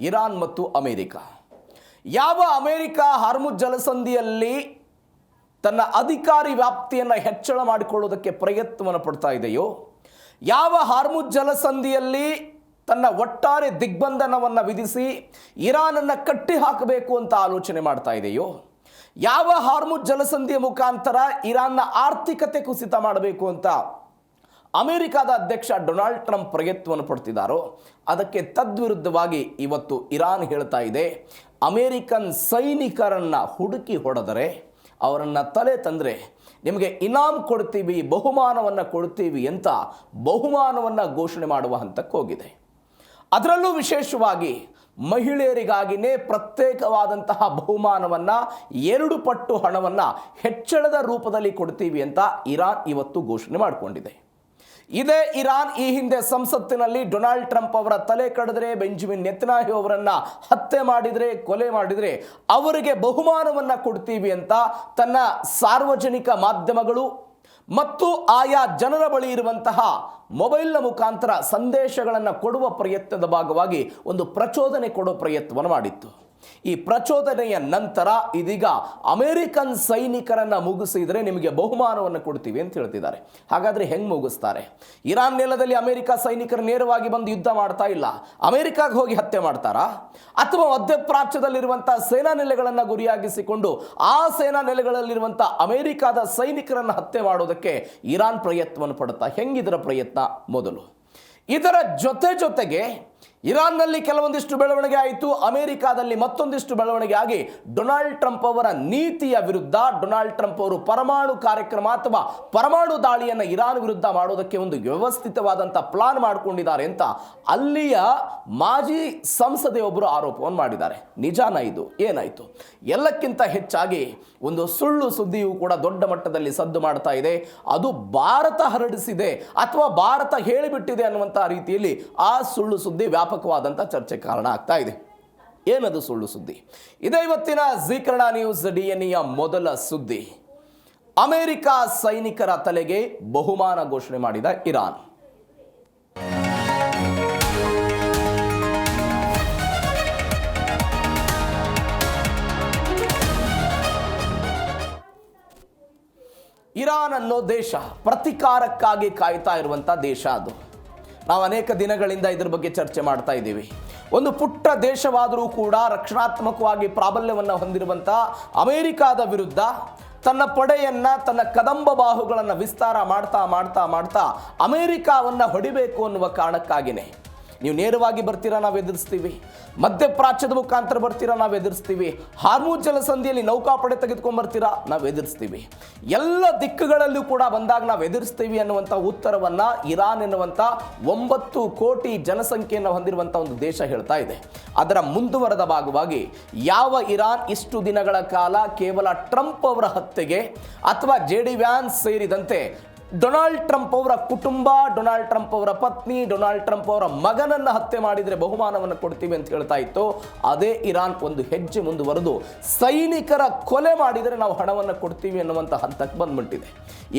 Iran ಮತ್ತು America. ಯಾವ America Hormuz ಜಲಸಂಧಿಯಲ್ಲಿ ತನ್ನ ಅಧಿಕಾರಿ ವ್ಯಾಪ್ತಿಯನ್ನು ಹೆಚ್ಚಳ ಮಾಡಿಕೊಳ್ಳುವುದಕ್ಕೆ ಪ್ರಯತ್ನವನ್ನು ಪಡ್ತಾ ಇದೆಯೋ, ಯಾವ ಹಾರ್ಮುಜ್ ಜಲಸಂಧಿಯಲ್ಲಿ ತನ್ನ ಒಟ್ಟಾರೆ ದಿಗ್ಬಂಧನವನ್ನು ವಿಧಿಸಿ ಇರಾನನ್ನು ಕಟ್ಟಿ ಹಾಕಬೇಕು ಅಂತ ಆಲೋಚನೆ ಮಾಡ್ತಾ ಇದೆಯೋ, ಯಾವ ಹಾರ್ಮುಜ್ ಜಲಸಂಧಿಯ ಮುಖಾಂತರ ಇರಾನ್ನ ಆರ್ಥಿಕತೆ ಕುಸಿತ ಮಾಡಬೇಕು ಅಂತ ಅಮೆರಿಕದ ಅಧ್ಯಕ್ಷ ಡೊನಾಲ್ಡ್ ಟ್ರಂಪ್ ಪ್ರಯತ್ನವನ್ನು ಪಡ್ತಿದ್ದಾರೋ, ಅದಕ್ಕೆ ತದ್ವಿರುದ್ಧವಾಗಿ ಇವತ್ತು ಇರಾನ್ ಹೇಳ್ತಾ ಇದೆ, ಅಮೇರಿಕನ್ ಸೈನಿಕರನ್ನು ಹುಡುಕಿ ಹೊಡೆದರೆ, ಅವರನ್ನು ತಲೆ ತಂದರೆ ನಿಮಗೆ ಇನಾಮ್ ಕೊಡ್ತೀವಿ, ಬಹುಮಾನವನ್ನು ಕೊಡ್ತೀವಿ ಅಂತ ಬಹುಮಾನವನ್ನು ಘೋಷಣೆ ಮಾಡುವ ಹಂತಕ್ಕೆ ಹೋಗಿದೆ. ಅದರಲ್ಲೂ ವಿಶೇಷವಾಗಿ ಮಹಿಳೆಯರಿಗಾಗಿಯೇ ಪ್ರತ್ಯೇಕವಾದಂತಹ ಬಹುಮಾನವನ್ನು 2 ಪಟ್ಟು ಹಣವನ್ನು ಹೆಚ್ಚಳದ ರೂಪದಲ್ಲಿ ಕೊಡ್ತೀವಿ ಅಂತ ಇರಾನ್ ಇವತ್ತು ಘೋಷಣೆ ಮಾಡಿಕೊಂಡಿದೆ. ಇದೇ ಇರಾನ್ ಈ ಹಿಂದೆ ಸಂಸತ್ತಿನಲ್ಲಿ ಡೊನಾಲ್ಡ್ ಟ್ರಂಪ್ ಅವರ ತಲೆ ಕಡಿದ್ರೆ, ಬೆಂಜಮಿನ್ ನೆತನ್ಯಾಹು ಅವರನ್ನು ಹತ್ಯೆ ಮಾಡಿದರೆ, ಕೊಲೆ ಮಾಡಿದರೆ ಅವರಿಗೆ ಬಹುಮಾನವನ್ನು ಕೊಡ್ತೀವಿ ಅಂತ ತನ್ನ ಸಾರ್ವಜನಿಕ ಮಾಧ್ಯಮಗಳು ಮತ್ತು ಆಯಾ ಜನರ ಬಳಿ ಇರುವಂತಹ ಮೊಬೈಲ್ನ ಮುಖಾಂತರ ಸಂದೇಶಗಳನ್ನು ಕೊಡುವ ಪ್ರಯತ್ನದ ಭಾಗವಾಗಿ ಒಂದು ಪ್ರಚೋದನೆ ಕೊಡೋ ಪ್ರಯತ್ನವನ್ನು ಮಾಡಿತ್ತು. ಈ ಪ್ರಚೋದನೆಯ ನಂತರ ಇದೀಗ ಅಮೇರಿಕನ್ ಸೈನಿಕರನ್ನು ಮುಗಿಸಿದರೆ ನಿಮಗೆ ಬಹುಮಾನವನ್ನು ಕೊಡ್ತೀವಿ ಅಂತ ಹೇಳ್ತಿದ್ದಾರೆ. ಹಾಗಾದರೆ ಹೆಂಗೆ ಮುಗಿಸ್ತಾರೆ? ಇರಾನ್ ನೆಲದಲ್ಲಿ ಅಮೆರಿಕ ಸೈನಿಕರು ನೇರವಾಗಿ ಬಂದು ಯುದ್ಧ ಮಾಡ್ತಾ ಇಲ್ಲ, ಅಮೆರಿಕಾಗೆ ಹೋಗಿ ಹತ್ಯೆ ಮಾಡ್ತಾರಾ? ಅಥವಾ ಮಧ್ಯಪ್ರಾಚ್ಯದಲ್ಲಿರುವಂಥ ಸೇನಾ ನೆಲೆಗಳನ್ನು ಗುರಿಯಾಗಿಸಿಕೊಂಡು ಆ ಸೇನಾ ನೆಲೆಗಳಲ್ಲಿರುವಂಥ ಅಮೆರಿಕದ ಸೈನಿಕರನ್ನು ಹತ್ಯೆ ಮಾಡೋದಕ್ಕೆ ಇರಾನ್ ಪ್ರಯತ್ನವನ್ನು ಪಡುತ್ತಾ? ಹೆಂಗಿದರ ಪ್ರಯತ್ನ? ಮೊದಲು ಇದರ ಜೊತೆಗೆ ಇರಾನ್ನಲ್ಲಿ ಕೆಲವೊಂದಿಷ್ಟು ಬೆಳವಣಿಗೆ ಆಯಿತು, ಅಮೆರಿಕಾದಲ್ಲಿ ಮತ್ತೊಂದಿಷ್ಟು ಬೆಳವಣಿಗೆ ಆಗಿ ಡೊನಾಲ್ಡ್ ಟ್ರಂಪ್ ಅವರ ನೀತಿಯ ವಿರುದ್ಧ ಡೊನಾಲ್ಡ್ ಟ್ರಂಪ್ ಅವರು ಪರಮಾಣು ಕಾರ್ಯಕ್ರಮ ಅಥವಾ ಪರಮಾಣು ದಾಳಿಯನ್ನು ಇರಾನ್ ವಿರುದ್ಧ ಮಾಡೋದಕ್ಕೆ ಒಂದು ವ್ಯವಸ್ಥಿತವಾದಂಥ ಪ್ಲಾನ್ ಮಾಡಿಕೊಂಡಿದ್ದಾರೆ ಅಂತ ಅಲ್ಲಿಯ ಮಾಜಿ ಸಂಸದೆಯೊಬ್ಬರು ಆರೋಪವನ್ನು ಮಾಡಿದ್ದಾರೆ. ನಿಜಾನ ಇದು? ಏನಾಯಿತು? ಎಲ್ಲಕ್ಕಿಂತ ಹೆಚ್ಚಾಗಿ ಒಂದು ಸುಳ್ಳು ಸುದ್ದಿಯೂ ಕೂಡ ದೊಡ್ಡ ಮಟ್ಟದಲ್ಲಿ ಸದ್ದು ಮಾಡ್ತಾ ಇದೆ. ಅದು ಭಾರತ ಹರಡಿಸಿದೆ ಅಥವಾ ಭಾರತ ಹೇಳಿಬಿಟ್ಟಿದೆ ಅನ್ನುವಂಥ ರೀತಿಯಲ್ಲಿ ಆ ಸುಳ್ಳು ಸುದ್ದಿ ವ್ಯಾಪಕವಾದಂಥ ಚರ್ಚೆ ಕಾರಣ ಆಗ್ತಾ ಇದೆ. ಏನದು ಸುಳ್ಳು ಸುದ್ದಿ? ಇದೇ ಇವತ್ತಿನ ಜೀ ಕನ್ನಡ ನ್ಯೂಸ್ DNEಯ ಮೊದಲ ಸುದ್ದಿ. ಅಮೆರಿಕ ಸೈನಿಕರ ತಲೆಗೆ ಬಹುಮಾನ ಘೋಷಣೆ ಮಾಡಿದ ಇರಾನ್. ಇರಾನ್ ಅನ್ನೋ ದೇಶ ಪ್ರತಿಕಾರಕ್ಕಾಗಿ ಕಾಯ್ತಾ ಇರುವಂಥ ದೇಶ. ಅದು ನಾವು ಅನೇಕ ದಿನಗಳಿಂದ ಇದರ ಬಗ್ಗೆ ಚರ್ಚೆ ಮಾಡ್ತಾ ಇದ್ದೀವಿ. ಒಂದು ಪುಟ್ಟ ದೇಶವಾದರೂ ಕೂಡ ರಕ್ಷಣಾತ್ಮಕವಾಗಿ ಪ್ರಾಬಲ್ಯವನ್ನು ಹೊಂದಿರುವಂಥ ಅಮೆರಿಕಾದ ವಿರುದ್ಧ ತನ್ನ ಪಡೆಯನ್ನು, ತನ್ನ ಕದಂಬ ಬಾಹುಗಳನ್ನು ವಿಸ್ತಾರ ಮಾಡ್ತಾ ಅಮೆರಿಕಾವನ್ನು ಹೊಡಿಬೇಕು ಅನ್ನುವ ಕಾರಣಕ್ಕಾಗಿಯೇ ನೀವು ನೇರವಾಗಿ ಬರ್ತೀರಾ, ನಾವು ಎದುರಿಸ್ತೀವಿ. ಮಧ್ಯಪ್ರಾಚ್ಯದ ಮುಖಾಂತರ ಬರ್ತೀರಾ, ನಾವು ಎದುರಿಸ್ತೀವಿ. ಹಾರ್ಮುಜ್ ಜಲಸಂಧಿಯಲ್ಲಿ ನೌಕಾಪಡೆ ತೆಗೆದುಕೊಂಡ್ಬರ್ತೀರಾ, ನಾವು ಎದುರಿಸ್ತೀವಿ. ಎಲ್ಲ ದಿಕ್ಕುಗಳಲ್ಲೂ ಕೂಡ ಬಂದಾಗ ನಾವು ಎದುರಿಸ್ತೀವಿ ಅನ್ನುವಂಥ ಉತ್ತರವನ್ನು ಇರಾನ್ ಎನ್ನುವಂಥ 9 ಕೋಟಿ ಜನಸಂಖ್ಯೆಯನ್ನು ಹೊಂದಿರುವಂಥ ಒಂದು ದೇಶ ಹೇಳ್ತಾ ಇದೆ. ಅದರ ಮುಂದುವರೆದ ಭಾಗವಾಗಿ ಯಾವ ಇರಾನ್ ಇಷ್ಟು ದಿನಗಳ ಕಾಲ ಕೇವಲ ಟ್ರಂಪ್ ಅವರ ಹತ್ಯೆಗೆ ಅಥವಾ JD ವ್ಯಾನ್ಸ್ ಸೇರಿದಂತೆ ಡೊನಾಲ್ಡ್ ಟ್ರಂಪ್ ಅವರ ಕುಟುಂಬ, ಡೊನಾಲ್ಡ್ ಟ್ರಂಪ್ ಅವರ ಪತ್ನಿ, ಡೊನಾಲ್ಡ್ ಟ್ರಂಪ್ ಅವರ ಮಗನನ್ನು ಹತ್ಯೆ ಮಾಡಿದರೆ ಬಹುಮಾನವನ್ನು ಕೊಡ್ತೀವಿ ಅಂತ ಹೇಳ್ತಾ ಇತ್ತು, ಅದೇ ಇರಾನ್ ಒಂದು ಹೆಜ್ಜೆ ಮುಂದುವರೆದು ಸೈನಿಕರ ಕೊಲೆ ಮಾಡಿದರೆ ನಾವು ಹಣವನ್ನು ಕೊಡ್ತೀವಿ ಅನ್ನುವಂಥ ಹಂತಕ್ಕೆ ಬಂದ್ಬಿಟ್ಟಿದೆ.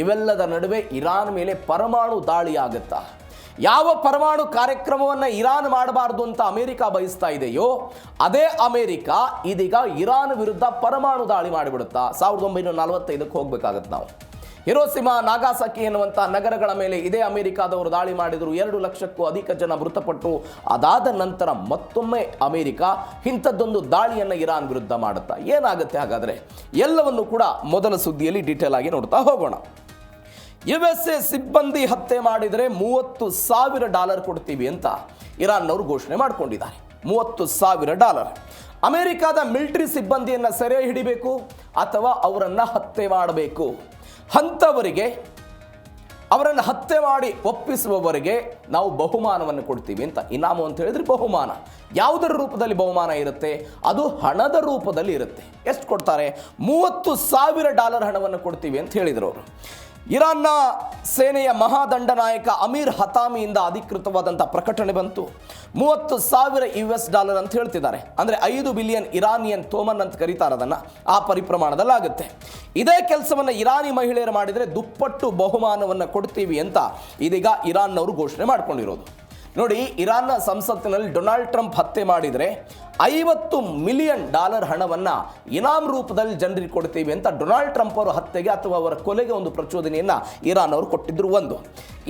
ಇವೆಲ್ಲದ ನಡುವೆ ಇರಾನ್ ಮೇಲೆ ಪರಮಾಣು ದಾಳಿ ಆಗುತ್ತಾ? ಯಾವ ಪರಮಾಣು ಕಾರ್ಯಕ್ರಮವನ್ನು ಇರಾನ್ ಮಾಡಬಾರ್ದು ಅಂತ ಅಮೆರಿಕ ಬಯಸ್ತಾ ಇದೆಯೋ ಅದೇ ಅಮೆರಿಕ ಇದೀಗ ಇರಾನ್ ವಿರುದ್ಧ ಪರಮಾಣು ದಾಳಿ ಮಾಡಿಬಿಡುತ್ತಾ? 1945ಕ್ಕೆ ಹೋಗ್ಬೇಕಾಗತ್ತೆ ನಾವು. ಹಿರೋಸಿಮಾ, ನಾಗಾಸಾಕಿ ಎನ್ನುವಂಥ ನಗರಗಳ ಮೇಲೆ ಇದೇ ಅಮೆರಿಕಾದವರು ದಾಳಿ ಮಾಡಿದರು. 2 ಲಕ್ಷಕ್ಕೂ ಅಧಿಕ ಜನ ಮೃತಪಟ್ಟರು. ಅದಾದ ನಂತರ ಮತ್ತೊಮ್ಮೆ ಅಮೆರಿಕ ಇಂಥದ್ದೊಂದು ದಾಳಿಯನ್ನು ಇರಾನ್ ವಿರುದ್ಧ ಮಾಡುತ್ತಾ? ಏನಾಗುತ್ತೆ ಹಾಗಾದರೆ? ಎಲ್ಲವನ್ನು ಕೂಡ ಮೊದಲ ಸುದ್ದಿಯಲ್ಲಿ ಡೀಟೇಲ್ ಆಗಿ ನೋಡ್ತಾ ಹೋಗೋಣ. USA ಸಿಬ್ಬಂದಿ ಹತ್ಯೆ ಮಾಡಿದರೆ $30,000 ಕೊಡ್ತೀವಿ ಅಂತ ಇರಾನ್ನವರು ಘೋಷಣೆ ಮಾಡಿಕೊಂಡಿದ್ದಾರೆ. $30,000. ಅಮೆರಿಕದ ಮಿಲಿಟರಿ ಸಿಬ್ಬಂದಿಯನ್ನು ಸೆರೆ ಹಿಡಿಬೇಕು ಅಥವಾ ಅವರನ್ನು ಹತ್ಯೆ ಮಾಡಬೇಕು, ಅಂಥವರಿಗೆ, ಅವರನ್ನು ಹತ್ಯೆ ಮಾಡಿ ಒಪ್ಪಿಸುವವರಿಗೆ ನಾವು ಬಹುಮಾನವನ್ನು ಕೊಡ್ತೀವಿ ಅಂತ. ಇನಾಮು ಅಂತ ಹೇಳಿದ್ರೆ ಬಹುಮಾನ. ಯಾವುದರ ರೂಪದಲ್ಲಿ ಬಹುಮಾನ ಇರುತ್ತೆ? ಅದು ಹಣದ ರೂಪದಲ್ಲಿ ಇರುತ್ತೆ. ಎಷ್ಟು ಕೊಡ್ತಾರೆ? $30,000 ಹಣವನ್ನು ಕೊಡ್ತೀವಿ ಅಂತ ಹೇಳಿದರು ಅವರು. ಇರಾನ್ನ ಸೇನೆಯ ಮಹಾದಂಡ ನಾಯಕ ಅಮೀರ್ ಹತಾಮಿಯಿಂದ ಅಧಿಕೃತವಾದಂಥ ಪ್ರಕಟಣೆ ಬಂತು. $30,000 ಅಂತ ಹೇಳ್ತಿದ್ದಾರೆ. ಅಂದರೆ 5 ಬಿಲಿಯನ್ ಇರಾನಿಯನ್ ತೋಮನ್ ಅಂತ ಕರೀತಾರೆ ಅದನ್ನು. ಆ ಪರಿಪ್ರಮಾಣದಲ್ಲಾಗುತ್ತೆ. ಇದೇ ಕೆಲಸವನ್ನು ಇರಾನಿ ಮಹಿಳೆಯರು ಮಾಡಿದರೆ ದುಪ್ಪಟ್ಟು ಬಹುಮಾನವನ್ನು ಕೊಡ್ತೀವಿ ಅಂತ ಇದೀಗ ಇರಾನ್ನವರು ಘೋಷಣೆ ಮಾಡ್ಕೊಂಡಿರೋದು. ನೋಡಿ, ಇರಾನ್ನ ಸಂಸತ್ತಿನಲ್ಲಿ ಡೊನಾಲ್ಡ್ ಟ್ರಂಪ್ ಹತ್ಯೆ ಮಾಡಿದರೆ $50 ಮಿಲಿಯನ್ ಹಣವನ್ನು ಇನಾಮ್ ರೂಪದಲ್ಲಿ ಜನರಿಗೆ ಕೊಡ್ತೀವಿ ಅಂತ ಡೊನಾಲ್ಡ್ ಟ್ರಂಪ್ ಅವರ ಹತ್ಯೆಗೆ ಅಥವಾ ಅವರ ಕೊಲೆಗೆ ಒಂದು ಪ್ರಚೋದನೆಯನ್ನು ಇರಾನ್ ಅವರು ಕೊಟ್ಟಿದ್ರು. ಒಂದು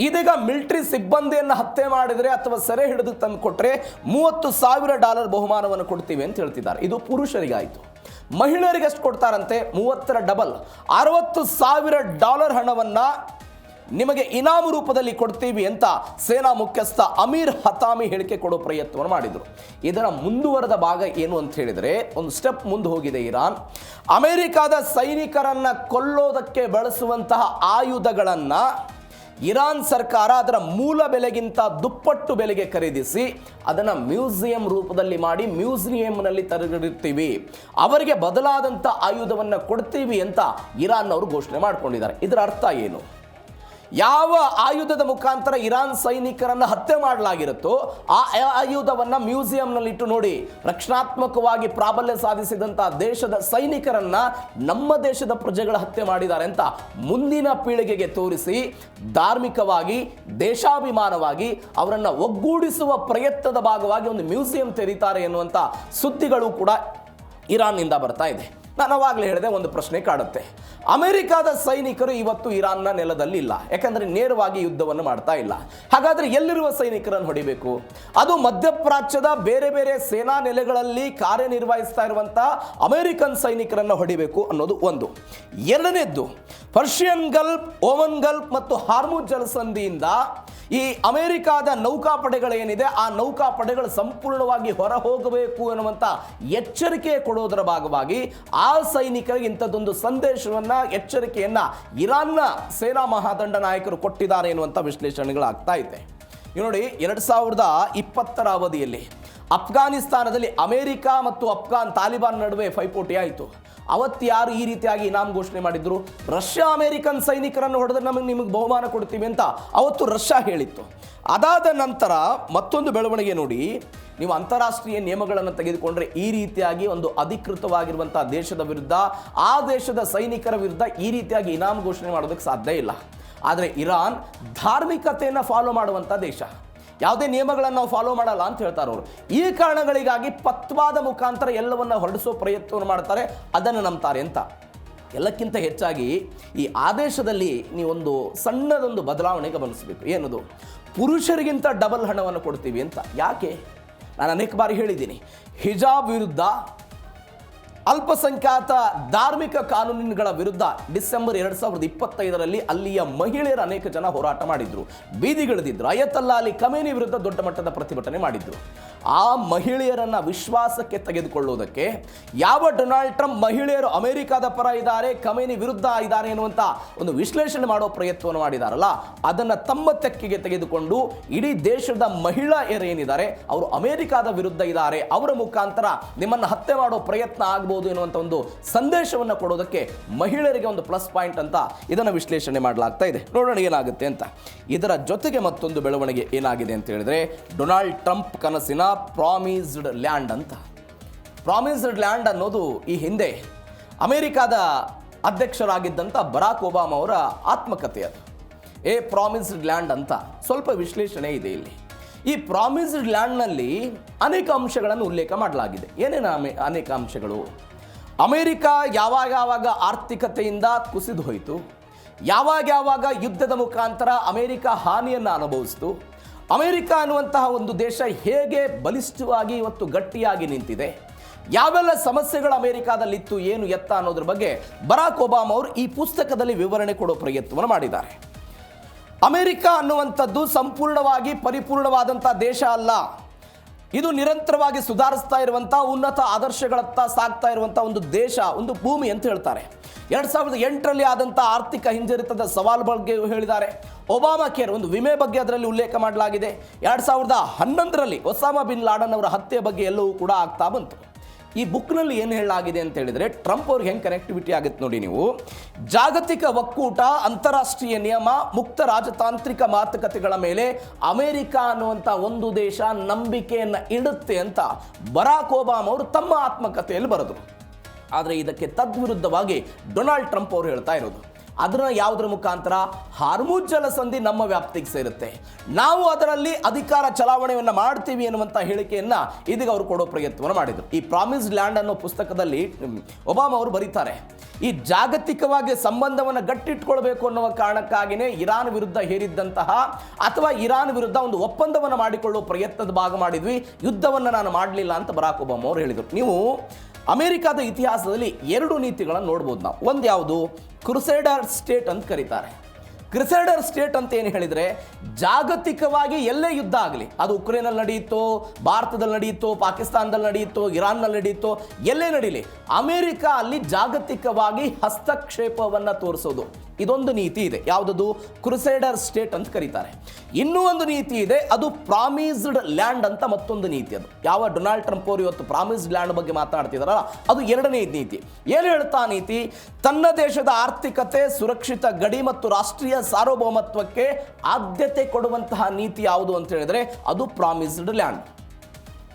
ಇದೀಗ ಮಿಲಿಟರಿ ಸಿಬ್ಬಂದಿಯನ್ನು ಹತ್ಯೆ ಮಾಡಿದರೆ ಅಥವಾ ಸೆರೆ ಹಿಡಿದು ತಂದು ಕೊಟ್ಟರೆ $30,000 ಬಹುಮಾನವನ್ನು ಕೊಡ್ತೀವಿ ಅಂತ ಹೇಳ್ತಿದ್ದಾರೆ. ಇದು ಪುರುಷರಿಗಾಯಿತು. ಮಹಿಳೆಯರಿಗೆ ಎಷ್ಟು ಕೊಡ್ತಾರಂತೆ? 30ರ ಡಬಲ್ $60,000 ಹಣವನ್ನು ನಿಮಗೆ ಇನಾಮು ರೂಪದಲ್ಲಿ ಕೊಡ್ತೀವಿ ಅಂತ ಸೇನಾ ಮುಖ್ಯಸ್ಥ ಅಮೀರ್ ಹತಾಮಿ ಹೇಳಿಕೆ ಕೊಡೋ ಪ್ರಯತ್ನವನ್ನು ಮಾಡಿದರು. ಇದರ ಮುಂದುವರೆದ ಭಾಗ ಏನು ಅಂತ ಹೇಳಿದರೆ, ಒಂದು ಸ್ಟೆಪ್ ಮುಂದೆ ಹೋಗಿದೆ ಇರಾನ್. ಅಮೆರಿಕಾದ ಸೈನಿಕರನ್ನು ಕೊಲ್ಲೋದಕ್ಕೆ ಬಳಸುವಂತಹ ಆಯುಧಗಳನ್ನು ಇರಾನ್ ಸರ್ಕಾರ ಅದರ ಮೂಲ ಬೆಲೆಗಿಂತ ದುಪ್ಪಟ್ಟು ಬೆಲೆಗೆ ಖರೀದಿಸಿ ಅದನ್ನು ಮ್ಯೂಸಿಯಂ ರೂಪದಲ್ಲಿ ಮಾಡಿ ಮ್ಯೂಸಿಯಂನಲ್ಲಿ ತೆರೆದಿರ್ತೀವಿ, ಅವರಿಗೆ ಬದಲಾದಂಥ ಆಯುಧವನ್ನು ಕೊಡ್ತೀವಿ ಅಂತ ಇರಾನ್ ಅವರು ಘೋಷಣೆ ಮಾಡಿಕೊಂಡಿದ್ದಾರೆ. ಇದರ ಅರ್ಥ ಏನು? ಯಾವ ಆಯುಧದ ಮುಖಾಂತರ ಇರಾನ್ ಸೈನಿಕರನ್ನು ಹತ್ಯೆ ಮಾಡಲಾಗಿರುತ್ತೋ ಆ ಆಯುಧವನ್ನು ಮ್ಯೂಸಿಯಂನಲ್ಲಿಟ್ಟು ನೋಡಿ, ರಕ್ಷಣಾತ್ಮಕವಾಗಿ ಪ್ರಾಬಲ್ಯ ಸಾಧಿಸಿದಂಥ ದೇಶದ ಸೈನಿಕರನ್ನು ನಮ್ಮ ದೇಶದ ಪ್ರಜೆಗಳ ಹತ್ಯೆ ಮಾಡಿದ್ದಾರೆ ಅಂತ ಮುಂದಿನ ಪೀಳಿಗೆಗೆ ತೋರಿಸಿ ಧಾರ್ಮಿಕವಾಗಿ ದೇಶಾಭಿಮಾನವಾಗಿ ಅವರನ್ನು ಒಗ್ಗೂಡಿಸುವ ಪ್ರಯತ್ನದ ಭಾಗವಾಗಿ ಒಂದು ಮ್ಯೂಸಿಯಂ ತೆರೀತಾರೆ ಎನ್ನುವಂಥ ಸುದ್ದಿಗಳು ಕೂಡ ಇರಾನ್ನಿಂದ ಬರ್ತಾ ಇದೆ. ನಾನು ಅವಾಗಲೇ ಹೇಳಿದೆ, ಒಂದು ಪ್ರಶ್ನೆ ಕಾಡುತ್ತೆ. ಅಮೆರಿಕಾದ ಸೈನಿಕರು ಇವತ್ತು ಇರಾನ್ನ ನೆಲದಲ್ಲಿ ಇಲ್ಲ, ಯಾಕಂದರೆ ನೇರವಾಗಿ ಯುದ್ಧವನ್ನು ಮಾಡ್ತಾ ಇಲ್ಲ. ಹಾಗಾದರೆ ಎಲ್ಲಿರುವ ಸೈನಿಕರನ್ನು ಹೊಡಿಬೇಕು? ಅದು ಮಧ್ಯಪ್ರಾಚ್ಯದ ಬೇರೆ ಬೇರೆ ಸೇನಾ ನೆಲೆಗಳಲ್ಲಿ ಕಾರ್ಯನಿರ್ವಹಿಸ್ತಾ ಇರುವಂಥ ಅಮೆರಿಕನ್ ಸೈನಿಕರನ್ನು ಹೊಡಿಬೇಕು ಅನ್ನೋದು ಒಂದು. ಎರಡನೇದ್ದು, ಪರ್ಷಿಯನ್ ಗಲ್ಫ್, ಓಮನ್ ಗಲ್ಫ್ ಮತ್ತು ಹಾರ್ಮುಜ್ ಜಲಸಂಧಿಯಿಂದ ಈ ಅಮೆರಿಕಾದ ನೌಕಾಪಡೆಗಳೇನಿದೆ ಆ ನೌಕಾಪಡೆಗಳು ಸಂಪೂರ್ಣವಾಗಿ ಹೊರ ಹೋಗಬೇಕು ಎನ್ನುವಂಥ ಎಚ್ಚರಿಕೆ ಕೊಡೋದರ ಭಾಗವಾಗಿ ಆ ಸೈನಿಕರಿಗೆ ಇಂಥದ್ದೊಂದು ಸಂದೇಶವನ್ನು, ಎಚ್ಚರಿಕೆಯನ್ನು ಇರಾನ್ನ ಸೇನಾ ಮಹಾದಂಡ ನಾಯಕರು ಕೊಟ್ಟಿದ್ದಾರೆ ಎನ್ನುವಂಥ ವಿಶ್ಲೇಷಣೆಗಳಾಗ್ತಾ ಇದೆ. ನೋಡಿ, 2020ರ ಅವಧಿಯಲ್ಲಿ ಅಫ್ಘಾನಿಸ್ತಾನದಲ್ಲಿ ಅಮೆರಿಕ ಮತ್ತು ತಾಲಿಬಾನ್ ನಡುವೆ ಪೈಪೋಟಿ ಆಯಿತು. ಅವತ್ತು ಯಾರು ಈ ರೀತಿಯಾಗಿ ಇನಾಮ್ ಘೋಷಣೆ ಮಾಡಿದ್ರು? ರಷ್ಯಾ ಅಮೆರಿಕನ್ ಸೈನಿಕರನ್ನು ಹೊಡೆದ್ರೆ ನಿಮಗೆ ಬಹುಮಾನ ಕೊಡ್ತೀವಿ ಅಂತ ಅವತ್ತು ರಷ್ಯಾ ಹೇಳಿತ್ತು. ಅದಾದ ನಂತರ ಮತ್ತೊಂದು ಬೆಳವಣಿಗೆ ನೋಡಿ, ನೀವು ಅಂತಾರಾಷ್ಟ್ರೀಯ ನಿಯಮಗಳನ್ನು ತೆಗೆದುಕೊಂಡ್ರೆ ಈ ರೀತಿಯಾಗಿ ಒಂದು ಅಧಿಕೃತವಾಗಿರುವಂಥ ದೇಶದ ವಿರುದ್ಧ, ಆ ದೇಶದ ಸೈನಿಕರ ವಿರುದ್ಧ ಈ ರೀತಿಯಾಗಿ ಇನಾಮ್ ಘೋಷಣೆ ಮಾಡೋದಕ್ಕೆ ಸಾಧ್ಯ ಇಲ್ಲ. ಆದರೆ ಇರಾನ್ ಧಾರ್ಮಿಕತೆಯನ್ನು ಫಾಲೋ ಮಾಡುವಂಥ ದೇಶ, ಯಾವುದೇ ನಿಯಮಗಳನ್ನು ನಾವು ಫಾಲೋ ಮಾಡಲ್ಲ ಅಂತ ಹೇಳ್ತಾರೆ ಅವರು. ಈ ಕಾರಣಗಳಿಗಾಗಿ ಪತ್ವಾದ ಮುಖಾಂತರ ಎಲ್ಲವನ್ನ ಹೊರಡಿಸೋ ಪ್ರಯತ್ನವನ್ನು ಮಾಡ್ತಾರೆ, ಅದನ್ನು ನಂಬ್ತಾರೆ ಅಂತ. ಎಲ್ಲಕ್ಕಿಂತ ಹೆಚ್ಚಾಗಿ ಈ ಆದೇಶದಲ್ಲಿ ನೀವೊಂದು ಸಣ್ಣದೊಂದು ಬದಲಾವಣೆ ಗಮನಿಸಬೇಕು. ಏನದು? ಪುರುಷರಿಗಿಂತ ಡಬಲ್ ಹಣವನ್ನು ಕೊಡ್ತೀವಿ ಅಂತ. ಯಾಕೆ? ನಾನು ಅನೇಕ ಬಾರಿ ಹೇಳಿದ್ದೀನಿ, ಹಿಜಾಬ್ ವಿರುದ್ಧ, ಅಲ್ಪಸಂಖ್ಯಾತ ಧಾರ್ಮಿಕ ಕಾನೂನುಗಳ ವಿರುದ್ಧ ಡಿಸೆಂಬರ್ 2025ರಲ್ಲಿ ಅಲ್ಲಿಯ ಮಹಿಳೆಯರು ಅನೇಕ ಜನ ಹೋರಾಟ ಮಾಡಿದ್ರು, ಬೀದಿಗಿಳಿದಿದ್ರು. ಅಯತಲ್ಲಾ ಅಲಿ ಖಮೇನಿ ವಿರುದ್ಧ ದೊಡ್ಡ ಮಟ್ಟದ ಪ್ರತಿಭಟನೆ ಮಾಡಿದ್ರು. ಆ ಮಹಿಳೆಯರನ್ನು ವಿಶ್ವಾಸಕ್ಕೆ ತೆಗೆದುಕೊಳ್ಳುವುದಕ್ಕೆ ಯಾವ ಡೊನಾಲ್ಡ್ ಟ್ರಂಪ್ ಮಹಿಳೆಯರು ಅಮೆರಿಕದ ಪರ ಇದ್ದಾರೆ, ಖಮೇನಿ ವಿರುದ್ಧ ಇದ್ದಾರೆ ಎನ್ನುವಂಥ ಒಂದು ವಿಶ್ಲೇಷಣೆ ಮಾಡೋ ಪ್ರಯತ್ನವನ್ನು ಮಾಡಿದಾರಲ್ಲ, ಅದನ್ನು ತಮ್ಮ ತೆಕ್ಕೆಗೆ ತೆಗೆದುಕೊಂಡು ಇಡೀ ದೇಶದ ಮಹಿಳೆಯರೇನಿದ್ದಾರೆ ಅವರು ಅಮೆರಿಕದ ವಿರುದ್ಧ ಇದ್ದಾರೆ, ಅವರ ಮುಖಾಂತರ ನಿಮ್ಮನ್ನು ಹತ್ಯೆ ಮಾಡೋ ಪ್ರಯತ್ನ ಆಗಬಹುದು ಎನ್ನುವಂಥ ಒಂದು ಸಂದೇಶವನ್ನು ಕೊಡೋದಕ್ಕೆ ಮಹಿಳೆಯರಿಗೆ ಒಂದು ಪ್ಲಸ್ ಪಾಯಿಂಟ್ ಅಂತ ಇದನ್ನು ವಿಶ್ಲೇಷಣೆ ಮಾಡಲಾಗ್ತಾ ಇದೆ. ನೋಡೋಣ ಏನಾಗುತ್ತೆ ಅಂತ. ಇದರ ಜೊತೆಗೆ ಮತ್ತೊಂದು ಬೆಳವಣಿಗೆ ಏನಾಗಿದೆ ಅಂತ ಹೇಳಿದ್ರೆ, ಡೊನಾಲ್ಡ್ ಟ್ರಂಪ್ ಕನಸಿನ ಪ್ರಾಮಿಸ್ಡ್ ಲ್ಯಾಂಡ್ ಅಂತ. ಪ್ರಾಮಿಸ್ಡ್ ಲ್ಯಾಂಡ್ ಅನ್ನೋದು ಈ ಹಿಂದೆ ಅಮೆರಿಕಾದ ಅಧ್ಯಕ್ಷರಾಗಿದ್ದಂಥ ಬರಾಕ್ ಒಬಾಮಾ ಅವರ ಆತ್ಮಕಥೆ. ಅದು ಪ್ರಾಮಿಸ್ಡ್ ಲ್ಯಾಂಡ್ ಅಂತ ಸ್ವಲ್ಪ ವಿಶ್ಲೇಷಣೆ ಇದೆ ಇಲ್ಲಿ. ಈ ಪ್ರಾಮಿಸ್ಡ್ ಲ್ಯಾಂಡ್ನಲ್ಲಿ ಅನೇಕ ಅಂಶಗಳನ್ನು ಉಲ್ಲೇಖ ಮಾಡಲಾಗಿದೆ. ಏನೇನು ಅನೇಕ ಅಂಶಗಳು? ಅಮೆರಿಕ ಯಾವಾಗ ಆರ್ಥಿಕತೆಯಿಂದ ಕುಸಿದು ಹೋಯಿತು, ಯಾವಾಗ ಯುದ್ಧದ ಮುಖಾಂತರ ಅಮೆರಿಕ ಹಾನಿಯನ್ನು ಅನುಭವಿಸಿತು, ಅಮೆರಿಕ ಅನ್ನುವಂತಹ ಒಂದು ದೇಶ ಹೇಗೆ ಬಲಿಷ್ಠವಾಗಿ ಇವತ್ತು ಗಟ್ಟಿಯಾಗಿ ನಿಂತಿದೆ, ಯಾವೆಲ್ಲ ಸಮಸ್ಯೆಗಳು ಅಮೆರಿಕಾದಲ್ಲಿತ್ತು, ಏನು ಎತ್ತ ಅನ್ನೋದ್ರ ಬಗ್ಗೆ ಬರಾಕ್ ಒಬಾಮಾ ಅವರು ಈ ಪುಸ್ತಕದಲ್ಲಿ ವಿವರಣೆ ಕೊಡೋ ಪ್ರಯತ್ನವನ್ನು ಮಾಡಿದ್ದಾರೆ. ಅಮೆರಿಕ ಅನ್ನುವಂಥದ್ದು ಸಂಪೂರ್ಣವಾಗಿ ಪರಿಪೂರ್ಣವಾದಂಥ ದೇಶ ಅಲ್ಲ. ಇದು ನಿರಂತರವಾಗಿ ಸುಧಾರಿಸ್ತಾ ಇರುವಂಥ, ಉನ್ನತ ಆದರ್ಶಗಳತ್ತ ಸಾಗ್ತಾ ಇರುವಂಥ ಒಂದು ದೇಶ, ಒಂದು ಭೂಮಿ ಅಂತ ಹೇಳ್ತಾರೆ. 2008ರಲ್ಲಿ ಆದಂಥ ಆರ್ಥಿಕ ಹಿಂಜರಿತದ ಸವಾಲು ಬಗ್ಗೆ ಹೇಳಿದ್ದಾರೆ. ಒಬಾಮಾ ಕೇರ್ ಒಂದು ವಿಮೆ ಬಗ್ಗೆ ಅದರಲ್ಲಿ ಉಲ್ಲೇಖ ಮಾಡಲಾಗಿದೆ. 2011ರಲ್ಲಿ ಒಸಾಮಾ ಬಿನ್ ಲಾಡನ್ ಅವರ ಹತ್ಯೆ ಬಗ್ಗೆ ಎಲ್ಲವೂ ಕೂಡ ಆಗ್ತಾ ಬಂತು. ಈ ಬುಕ್ನಲ್ಲಿ ಏನು ಹೇಳಲಾಗಿದೆ ಅಂತ ಹೇಳಿದರೆ, ಟ್ರಂಪ್ ಅವ್ರಿಗೆ ಹೆಂಗೆ ಕನೆಕ್ಟಿವಿಟಿ ಆಗುತ್ತೆ ನೋಡಿ ನೀವು. ಜಾಗತಿಕ ಒಕ್ಕೂಟ, ಅಂತಾರಾಷ್ಟ್ರೀಯ ನಿಯಮ, ಮುಕ್ತ ರಾಜತಾಂತ್ರಿಕ ಮಾತುಕತೆಗಳ ಮೇಲೆ ಅಮೆರಿಕ ಅನ್ನುವಂಥ ಒಂದು ದೇಶ ನಂಬಿಕೆಯನ್ನು ಇಡುತ್ತೆ ಅಂತ ಬರಾಕ್ ಒಬಾಮಾ ಅವರು ತಮ್ಮ ಆತ್ಮಕಥೆಯಲ್ಲಿ ಬರೆದರು. ಆದರೆ ಇದಕ್ಕೆ ತದ್ವಿರುದ್ಧವಾಗಿ ಡೊನಾಲ್ಡ್ ಟ್ರಂಪ್ ಅವರು ಹೇಳ್ತಾ ಇರೋದು, ಅದನ್ನು ಯಾವುದರ ಮುಖಾಂತರ? ಹಾರ್ಮುಜ್ ಜಲಸಂಧಿ ನಮ್ಮ ವ್ಯಾಪ್ತಿಗೆ ಸೇರುತ್ತೆ, ನಾವು ಅದರಲ್ಲಿ ಅಧಿಕಾರ ಚಲಾವಣೆಯನ್ನು ಮಾಡ್ತೀವಿ ಎನ್ನುವಂಥ ಹೇಳಿಕೆಯನ್ನು ಇದೀಗ ಅವರು ಕೊಡೋ ಪ್ರಯತ್ನವನ್ನು ಮಾಡಿದರು. ಈ ಪ್ರಾಮಿಸ್ಡ್ ಲ್ಯಾಂಡ್ ಅನ್ನೋ ಪುಸ್ತಕದಲ್ಲಿ ಒಬಾಮಾ ಅವರು ಬರೀತಾರೆ, ಈ ಜಾಗತಿಕವಾಗಿ ಸಂಬಂಧವನ್ನು ಗಟ್ಟಿಟ್ಕೊಳ್ಬೇಕು ಅನ್ನುವ ಕಾರಣಕ್ಕಾಗಿಯೇ ಇರಾನ್ ವಿರುದ್ಧ ಹೇರಿದ್ದಂತಹ ಅಥವಾ ಇರಾನ್ ವಿರುದ್ಧ ಒಂದು ಒಪ್ಪಂದವನ್ನು ಮಾಡಿಕೊಳ್ಳುವ ಪ್ರಯತ್ನದ ಭಾಗ ಮಾಡಿದ್ವಿ, ಯುದ್ಧವನ್ನು ನಾನು ಮಾಡಲಿಲ್ಲ ಅಂತ ಬರಾಕ್ ಒಬಾಮಾ ಅವರು ಹೇಳಿದರು. ನೀವು ಅಮೆರಿಕದ ಇತಿಹಾಸದಲ್ಲಿ 2 ನೀತಿಗಳನ್ನು ನೋಡ್ಬೋದು ನಾವು. ಒಂದು ಯಾವುದು? ಕ್ರುಸೇಡರ್ ಸ್ಟೇಟ್ ಅಂತ ಕರೀತಾರೆ. ಕ್ರುಸೇಡರ್ ಸ್ಟೇಟ್ ಅಂತ ಏನು ಹೇಳಿದರೆ, ಜಾಗತಿಕವಾಗಿ ಎಲ್ಲೇ ಯುದ್ಧ ಆಗಲಿ, ಅದು ಉಕ್ರೇನಲ್ಲಿ ನಡೆಯಿತೋ, ಭಾರತದಲ್ಲಿ ನಡೆಯಿತೋ, ಪಾಕಿಸ್ತಾನದಲ್ಲಿ ನಡೆಯಿತೋ, ಇರಾನ್ನಲ್ಲಿ ನಡೆಯಿತೋ, ಎಲ್ಲೇ ನಡೀಲಿ, ಅಮೆರಿಕ ಅಲ್ಲಿ ಜಾಗತಿಕವಾಗಿ ಹಸ್ತಕ್ಷೇಪವನ್ನು ತೋರಿಸೋದು, ಇದೊಂದು ನೀತಿ ಇದೆ. ಯಾವುದದು? ಕ್ರುಸೇಡರ್ ಸ್ಟೇಟ್ ಅಂತ ಕರೀತಾರೆ. ಇನ್ನೂ ಒಂದು ನೀತಿ ಇದೆ, ಅದು ಪ್ರಾಮಿಸ್ಡ್ ಲ್ಯಾಂಡ್ ಅಂತ ಮತ್ತೊಂದು ನೀತಿ. ಅದು ಯಾವ ಡೊನಾಲ್ಡ್ ಟ್ರಂಪ್ ಅವರು ಇವತ್ತು ಪ್ರಾಮಿಸ್ಡ್ ಲ್ಯಾಂಡ್ ಬಗ್ಗೆ ಮಾತನಾಡ್ತಿದಾರಲ್ಲ, ಅದು 2ನೇ ನೀತಿ. ಏನು ಹೇಳ್ತಾ ನೀತಿ? ತನ್ನ ದೇಶದ ಆರ್ಥಿಕತೆ, ಸುರಕ್ಷಿತ ಗಡಿ ಮತ್ತು ರಾಷ್ಟ್ರೀಯ ಸಾರ್ವಭೌಮತ್ವಕ್ಕೆ ಆದ್ಯತೆ ಕೊಡುವಂತಹ ನೀತಿ ಯಾವುದು ಅಂತ ಹೇಳಿದ್ರೆ ಅದು promised land.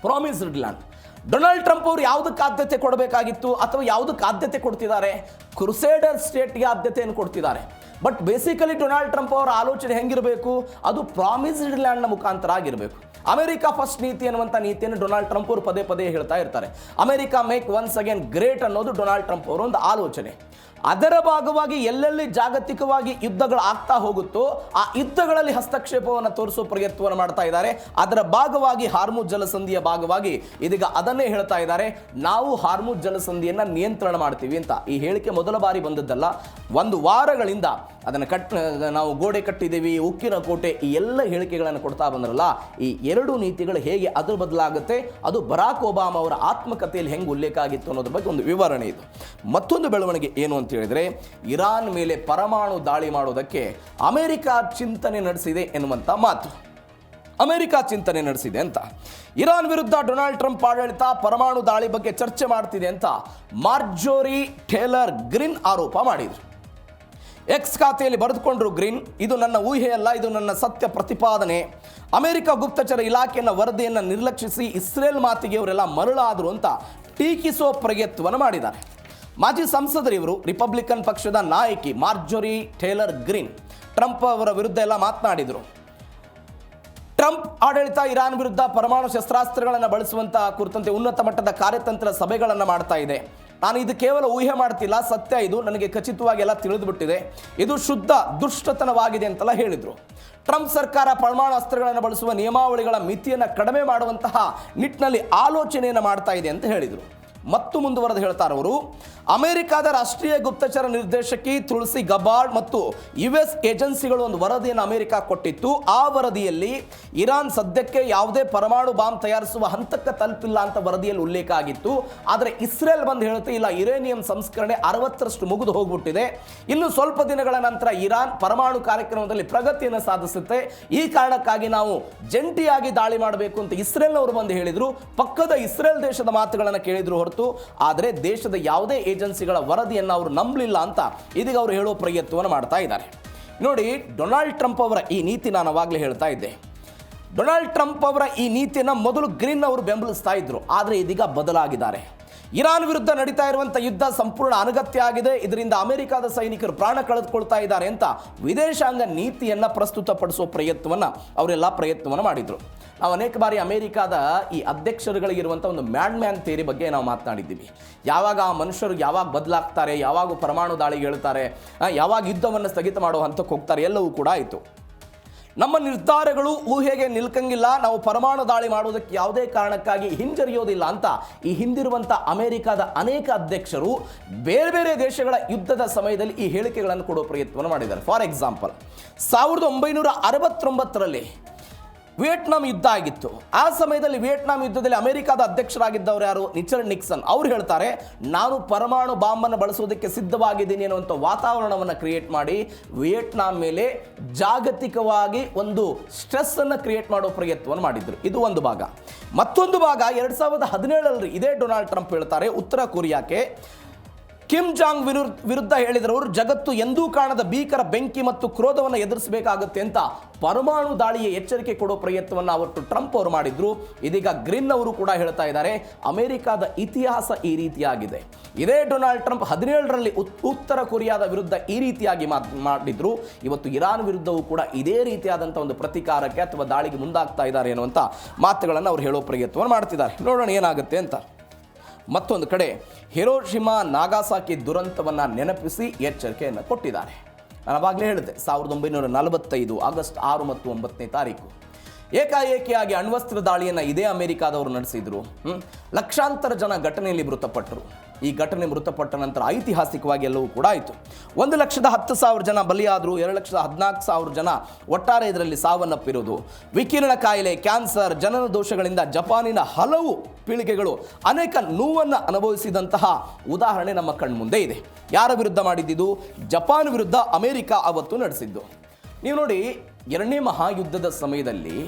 Promised land. Donald Trump ಅವರು ಯಾವುದಕ್ಕೆ ಆದ್ಯತೆ ಕೊಡಬೇಕಾಗಿತ್ತು ಅಥವಾ ಯಾವುದಕ್ಕೆ ಆದ್ಯತೆ ಕೊಡ್ತಿದ್ದಾರೆ? ಕ್ರುಸೇಡರ್ ಸ್ಟೇಟ್ಗೆ ಆದ್ಯತೆಯನ್ನು ಕೊಡ್ತಿದ್ದಾರೆ. ಬಟ್ ಬೇಸಿಕಲಿ ಡೊನಾಲ್ಡ್ ಟ್ರಂಪ್ ಅವರ ಆಲೋಚನೆ ಹೆಂಗಿರಬೇಕು? ಅದು ಪ್ರಾಮಿಸ್ಡ್ ಲ್ಯಾಂಡ್ನ ಮುಖಾಂತರ ಆಗಿರಬೇಕು. ಅಮೆರಿಕ ಫಸ್ಟ್ ನೀತಿ ಅನ್ನುವಂಥ ನೀತಿಯನ್ನು ಡೊನಾಲ್ಡ್ ಟ್ರಂಪ್ ಅವರು ಪದೇ ಪದೇ ಹೇಳ್ತಾ ಇರ್ತಾರೆ. America make once again great ಅನ್ನೋದು ಡೊನಾಲ್ಡ್ ಟ್ರಂಪ್ ಅವರ ಒಂದು ಆಲೋಚನೆ. ಅದರ ಭಾಗವಾಗಿ ಎಲ್ಲೆಲ್ಲಿ ಜಾಗತಿಕವಾಗಿ ಯುದ್ಧಗಳು ಆಗ್ತಾ ಹೋಗುತ್ತೋ ಆ ಯುದ್ಧಗಳಲ್ಲಿ ಹಸ್ತಕ್ಷೇಪವನ್ನು ತೋರಿಸುವ ಪ್ರಯತ್ನವನ್ನು ಮಾಡ್ತಾ ಇದ್ದಾರೆ. ಅದರ ಭಾಗವಾಗಿ ಹಾರ್ಮುಜ್ ಜಲಸಂಧಿಯ ಭಾಗವಾಗಿ ಇದೀಗ ಅದನ್ನೇ ಹೇಳ್ತಾ ಇದ್ದಾರೆ, ನಾವು ಹಾರ್ಮುಜ್ ಜಲಸಂಧಿಯನ್ನು ನಿಯಂತ್ರಣ ಮಾಡ್ತೀವಿ ಅಂತ. ಈ ಹೇಳಿಕೆ ಮೊದಲ ಬಾರಿ ಬಂದದ್ದಲ್ಲ, 1 ವಾರಗಳಿಂದ ಅದನ್ನು ನಾವು ಗೋಡೆ ಕಟ್ಟಿದ್ದೀವಿ, ಉಕ್ಕಿನ ಕೋಟೆ, ಈ ಎಲ್ಲ ಹೇಳಿಕೆಗಳನ್ನು ಕೊಡ್ತಾ ಬಂದ್ರಲ್ಲ. ಈ 2 ನೀತಿಗಳು ಹೇಗೆ ಅದ್ರ ಬದಲಾಗುತ್ತೆ, ಅದು ಬರಾಕ್ ಒಬಾಮಾ ಅವರ ಆತ್ಮಕಥೆಯಲ್ಲಿ ಹೆಂಗೆ ಉಲ್ಲೇಖ ಆಗಿತ್ತು ಅನ್ನೋದ್ರ ಬಗ್ಗೆ ಒಂದು ವಿವರಣೆ ಇದು. ಮತ್ತೊಂದು ಬೆಳವಣಿಗೆ ಏನು ಅಂತ ಹೇಳಿದ್ರೆ, ಇರಾನ್ ಮೇಲೆ ಪರಮಾಣು ದಾಳಿ ಮಾಡೋದಕ್ಕೆ ಅಮೆರಿಕ ಚಿಂತನೆ ನಡೆಸಿದೆ ಎನ್ನುವಂಥ ಮಾತು. ಅಮೆರಿಕ ಚಿಂತನೆ ನಡೆಸಿದೆ ಅಂತ. ಇರಾನ್ ವಿರುದ್ಧ ಡೊನಾಲ್ಡ್ ಟ್ರಂಪ್ ಆಡಳಿತ ಪರಮಾಣು ದಾಳಿ ಬಗ್ಗೆ ಚರ್ಚೆ ಮಾಡ್ತಿದೆ ಅಂತ ಮಾರ್ಜೋರಿ ಟೇಲರ್ ಗ್ರೀನ್ ಆರೋಪ ಮಾಡಿದರು. ಎಕ್ಸ್ ಖಾತೆಯಲ್ಲಿ ಬರೆದುಕೊಂಡ್ರು ಗ್ರೀನ್, ಇದು ನನ್ನ ಊಹೆಯಲ್ಲ, ಇದು ನನ್ನ ಸತ್ಯ ಪ್ರತಿಪಾದನೆ. ಅಮೆರಿಕ ಗುಪ್ತಚರ ಇಲಾಖೆಯ ವರದಿಯನ್ನು ನಿರ್ಲಕ್ಷಿಸಿ ಇಸ್ರೇಲ್ ಮಾತಿಗೆ ಇವರೆಲ್ಲ ಮರಳಾದರು ಅಂತ ಟೀಕಿಸುವ ಪ್ರಯತ್ನವನ್ನು ಮಾಡಿದ್ದಾರೆ. ಮಾಜಿ ಸಂಸದರಿವರು, ರಿಪಬ್ಲಿಕನ್ ಪಕ್ಷದ ನಾಯಕಿ ಮಾರ್ಜೋರಿ ಟೇಲರ್ ಗ್ರೀನ್ ಟ್ರಂಪ್ ಅವರ ವಿರುದ್ಧ ಎಲ್ಲ ಮಾತನಾಡಿದರು. ಟ್ರಂಪ್ ಆಡಳಿತ ಇರಾನ್ ವಿರುದ್ಧ ಪರಮಾಣು ಶಸ್ತ್ರಾಸ್ತ್ರಗಳನ್ನು ಬಳಸುವಂಥ ಕುರಿತಂತೆ ಉನ್ನತ ಮಟ್ಟದ ಕಾರ್ಯತಂತ್ರ ಸಭೆಗಳನ್ನು ಮಾಡ್ತಾ ಇದೆ. ನಾನು ಇದು ಕೇವಲ ಊಹೆ ಮಾಡ್ತಿಲ್ಲ, ಸತ್ಯ ಇದು, ನನಗೆ ಖಚಿತವಾಗಿ ಎಲ್ಲ ತಿಳಿದುಬಿಟ್ಟಿದೆ, ಇದು ಶುದ್ಧ ದುಷ್ಟತನವಾಗಿದೆ ಅಂತೆಲ್ಲ ಹೇಳಿದರು. ಟ್ರಂಪ್ ಸರ್ಕಾರ ಪರಮಾಣು ಅಸ್ತ್ರಗಳನ್ನು ಬಳಸುವ ನಿಯಮಾವಳಿಗಳ ಮಿತಿಯನ್ನು ಕಡಿಮೆ ಮಾಡುವಂತಹ ನಿಟ್ಟಿನಲ್ಲಿ ಆಲೋಚನೆಯನ್ನು ಮಾಡ್ತಾ ಇದೆ ಅಂತ ಹೇಳಿದರು. ಮತ್ತು ಮುಂದುವರೆದು ಹೇಳ್ತಾರೆ ಅವರು, ಅಮೆರಿಕದ ರಾಷ್ಟ್ರೀಯ ಗುಪ್ತಚರ ನಿರ್ದೇಶಕಿ ತುಳಸಿ ಗಬಾರ್ಡ್ ಮತ್ತು US ಏಜೆನ್ಸಿಗಳು ಒಂದು ವರದಿಯನ್ನು ಅಮೆರಿಕ ಕೊಟ್ಟಿತ್ತು. ಆ ವರದಿಯಲ್ಲಿ ಇರಾನ್ ಸದ್ಯಕ್ಕೆ ಯಾವುದೇ ಪರಮಾಣು ಬಾಂಬ್ ತಯಾರಿಸುವ ಹಂತಕ್ಕೆ ತಲುಪಿಲ್ಲ ಅಂತ ವರದಿಯಲ್ಲಿ ಉಲ್ಲೇಖ ಆಗಿತ್ತು. ಆದರೆ ಇಸ್ರೇಲ್ ಬಂದು ಹೇಳುತ್ತೆ, ಇಲ್ಲ, ಯುರೇನಿಯಂ ಸಂಸ್ಕರಣೆ 60ರಷ್ಟು ಮುಗಿದು ಹೋಗ್ಬಿಟ್ಟಿದೆ, ಇನ್ನು ಸ್ವಲ್ಪ ದಿನಗಳ ನಂತರ ಇರಾನ್ ಪರಮಾಣು ಕಾರ್ಯಕ್ರಮದಲ್ಲಿ ಪ್ರಗತಿಯನ್ನು ಸಾಧಿಸುತ್ತೆ, ಈ ಕಾರಣಕ್ಕಾಗಿ ನಾವು ಜಂಟಿಯಾಗಿ ದಾಳಿ ಮಾಡಬೇಕು ಅಂತ ಇಸ್ರೇಲ್ನವರು ಬಂದು ಹೇಳಿದರು. ಪಕ್ಕದ ಇಸ್ರೇಲ್ ದೇಶದ ಮಾತುಗಳನ್ನು ಕೇಳಿದ್ರು ಹೊರತು ಆದರೆ ದೇಶದ ಯಾವುದೇ ಏಜೆನ್ಸಿಗಳ ವರದಿಯನ್ನು ಅವರು ನಂಬಲಿಲ್ಲ ಅಂತ ಇದೀಗ ಅವರು ಹೇಳೋ ಪ್ರಯತ್ನವನ್ನು ಮಾಡ್ತಾ ಇದ್ದಾರೆ. ನೋಡಿ, ಡೊನಾಲ್ಡ್ ಟ್ರಂಪ್ ಅವರ ಈ ನೀತಿ ನಾನು ಅವಾಗಲೇ ಹೇಳ್ತಾ ಇದ್ದೆ. ಡೊನಾಲ್ಡ್ ಟ್ರಂಪ್ ಅವರ ಈ ನೀತಿಯನ್ನು ಮೊದಲು ಗ್ರೀನ್ ಅವರು ಬೆಂಬಲಿಸ್ತಾ ಇದ್ರು, ಆದರೆ ಇದೀಗ ಬದಲಾಗಿದ್ದಾರೆ. ಇರಾನ್ ವಿರುದ್ಧ ನಡೀತಾ ಇರುವಂಥ ಯುದ್ಧ ಸಂಪೂರ್ಣ ಅನಗತ್ಯ ಆಗಿದೆ, ಇದರಿಂದ ಅಮೆರಿಕದ ಸೈನಿಕರು ಪ್ರಾಣ ಕಳೆದುಕೊಳ್ತಾ ಇದ್ದಾರೆ ಅಂತ ವಿದೇಶಾಂಗ ನೀತಿಯನ್ನು ಪ್ರಸ್ತುತಪಡಿಸುವ ಪ್ರಯತ್ನವನ್ನು ಮಾಡಿದರು. ನಾವು ಅನೇಕ ಬಾರಿ ಅಮೆರಿಕದ ಈ ಅಧ್ಯಕ್ಷರುಗಳಿಗಿರುವಂಥ ಒಂದು ಮ್ಯಾನ್ ಥಿಯರಿ ಬಗ್ಗೆ ನಾವು ಮಾತನಾಡಿದ್ದೀವಿ. ಯಾವಾಗ ಆ ಮನುಷ್ಯರು ಯಾವಾಗ ಬದಲಾಗ್ತಾರೆ, ಯಾವಾಗ ಪರಮಾಣು ದಾಳಿಗೆ ಹೇಳ್ತಾರೆ, ಯಾವಾಗ ಯುದ್ಧವನ್ನು ಸ್ಥಗಿತ ಮಾಡೋ ಹಂತಕ್ಕೆ ಹೋಗ್ತಾರೆ, ಎಲ್ಲವೂ ಕೂಡ ಆಯಿತು. ನಮ್ಮ ನಿರ್ಧಾರಗಳು ಊಹೆಗೆ ನಿಲ್ಕಂಗಿಲ್ಲ, ನಾವು ಪರಮಾಣು ದಾಳಿ ಮಾಡೋದಕ್ಕೆ ಯಾವುದೇ ಕಾರಣಕ್ಕಾಗಿ ಹಿಂಜರಿಯೋದಿಲ್ಲ ಅಂತ ಈ ಹಿಂದಿರುವಂಥ ಅಮೆರಿಕದ ಅನೇಕ ಅಧ್ಯಕ್ಷರು ಬೇರೆ ಬೇರೆ ದೇಶಗಳ ಯುದ್ಧದ ಸಮಯದಲ್ಲಿ ಈ ಹೇಳಿಕೆಗಳನ್ನು ಕೊಡೋ ಪ್ರಯತ್ನವನ್ನು ಮಾಡಿದ್ದಾರೆ. ಫಾರ್ ಎಕ್ಸಾಂಪಲ್, 1969ರಲ್ಲಿ ವಿಯೆಟ್ನಾಂ ಯುದ್ಧ ಆಗಿತ್ತು. ಆ ಸಮಯದಲ್ಲಿ ವಿಯೆಟ್ನಾಂ ಯುದ್ಧದಲ್ಲಿ ಅಮೆರಿಕದ ಅಧ್ಯಕ್ಷರಾಗಿದ್ದವರು ಯಾರು? Richard Nixon. ಅವ್ರು ಹೇಳ್ತಾರೆ, ನಾನು ಪರಮಾಣು ಬಾಂಬನ್ನು ಬಳಸೋದಕ್ಕೆ ಸಿದ್ಧವಾಗಿದ್ದೀನಿ ಅನ್ನುವಂಥ ವಾತಾವರಣವನ್ನು ಕ್ರಿಯೇಟ್ ಮಾಡಿ ವಿಯೆಟ್ನಾಂ ಮೇಲೆ ಜಾಗತಿಕವಾಗಿ ಒಂದು ಸ್ಟ್ರೆಸ್ ಅನ್ನು ಕ್ರಿಯೇಟ್ ಮಾಡೋ ಪ್ರಯತ್ನವನ್ನು ಮಾಡಿದ್ರು. ಇದು ಒಂದು ಭಾಗ. ಮತ್ತೊಂದು ಭಾಗ 2017ರಲ್ಲಿ ಇದೇ ಡೊನಾಲ್ಡ್ ಟ್ರಂಪ್ ಹೇಳ್ತಾರೆ, ಉತ್ತರ ಕೊರಿಯಾಕ್ಕೆ ಕಿಮ್ ಜಾಂಗ್ ವಿರುದ್ಧ ಹೇಳಿದ್ರು ಅವರು, ಜಗತ್ತು ಎಂದೂ ಕಾಣದ ಭೀಕರ ಬೆಂಕಿ ಮತ್ತು ಕ್ರೋಧವನ್ನು ಎದುರಿಸಬೇಕಾಗುತ್ತೆ ಅಂತ ಪರಮಾಣು ದಾಳಿಯ ಎಚ್ಚರಿಕೆ ಕೊಡೋ ಪ್ರಯತ್ನವನ್ನು ಅವತ್ತು ಟ್ರಂಪ್ ಅವರು ಮಾಡಿದ್ರು. ಇದೀಗ ಗ್ರಿನ್ ಅವರು ಕೂಡ ಹೇಳ್ತಾ ಇದ್ದಾರೆ, ಅಮೆರಿಕದ ಇತಿಹಾಸ ಈ ರೀತಿಯಾಗಿದೆ. ಇದೇ ಡೊನಾಲ್ಡ್ ಟ್ರಂಪ್ 17ರಲ್ಲಿ ಉತ್ತರ ಕೊರಿಯಾದ ವಿರುದ್ಧ ಈ ರೀತಿಯಾಗಿ ಮಾಡಿದ್ರು. ಇವತ್ತು ಇರಾನ್ ವಿರುದ್ಧವೂ ಕೂಡ ಇದೇ ರೀತಿಯಾದಂಥ ಒಂದು ಪ್ರತಿಕಾರಕ್ಕೆ ಅಥವಾ ದಾಳಿಗೆ ಮುಂದಾಗ್ತಾ ಇದ್ದಾರೆ ಅನ್ನುವಂಥ ಮಾತುಗಳನ್ನು ಅವರು ಹೇಳೋ ಪ್ರಯತ್ನವನ್ನು ಮಾಡ್ತಿದ್ದಾರೆ. ನೋಡೋಣ ಏನಾಗುತ್ತೆ ಅಂತ. ಮತ್ತೊಂದು ಕಡೆ ಹಿರೋಶಿಮಾ ನಾಗಾಸಾಕಿ ದುರಂತವನ್ನು ನೆನಪಿಸಿ ಎಚ್ಚರಿಕೆಯನ್ನು ಕೊಟ್ಟಿದ್ದಾರೆ. ನಾನು ಅವಾಗಲೇ ಹೇಳಿದೆ, 1945 ಆಗಸ್ಟ್ 6 ಮತ್ತು 9ನೇ ತಾರೀಕು ಏಕಾಏಕಿಯಾಗಿ ಅಣ್ವಸ್ತ್ರ ದಾಳಿಯನ್ನು ಇದೇ ಅಮೆರಿಕಾದವರು ನಡೆಸಿದ್ರು. ಲಕ್ಷಾಂತರ ಜನ ಘಟನೆಯಲ್ಲಿ ಮೃತಪಟ್ಟರು. ಈ ಘಟನೆ ಮೃತಪಟ್ಟ ನಂತರ ಐತಿಹಾಸಿಕವಾಗಿ ಎಲ್ಲವೂ ಕೂಡ ಆಯಿತು. 1,10,000 ಜನ ಬಲಿಯಾದರು, 2,14,000 ಜನ ಒಟ್ಟಾರೆ ಇದರಲ್ಲಿ ಸಾವನ್ನಪ್ಪಿರುವುದು. ವಿಕಿರಣ ಕಾಯಿಲೆ, ಕ್ಯಾನ್ಸರ್, ಜನನ ದೋಷಗಳಿಂದ ಜಪಾನಿನ ಹಲವು ಪೀಳಿಗೆಗಳು ಅನೇಕ ನೋವನ್ನು ಅನುಭವಿಸಿದಂತಹ ಉದಾಹರಣೆ ನಮ್ಮ ಕಣ್ಮುಂದೆ ಇದೆ. ಯಾರ ವಿರುದ್ಧ ಮಾಡಿದ್ದು? ಜಪಾನ್ ವಿರುದ್ಧ ಅಮೆರಿಕ ಅವತ್ತು ನಡೆಸಿದ್ದು. ನೀವು ನೋಡಿ, 2ನೇ ಮಹಾಯುದ್ಧದ ಸಮಯದಲ್ಲಿ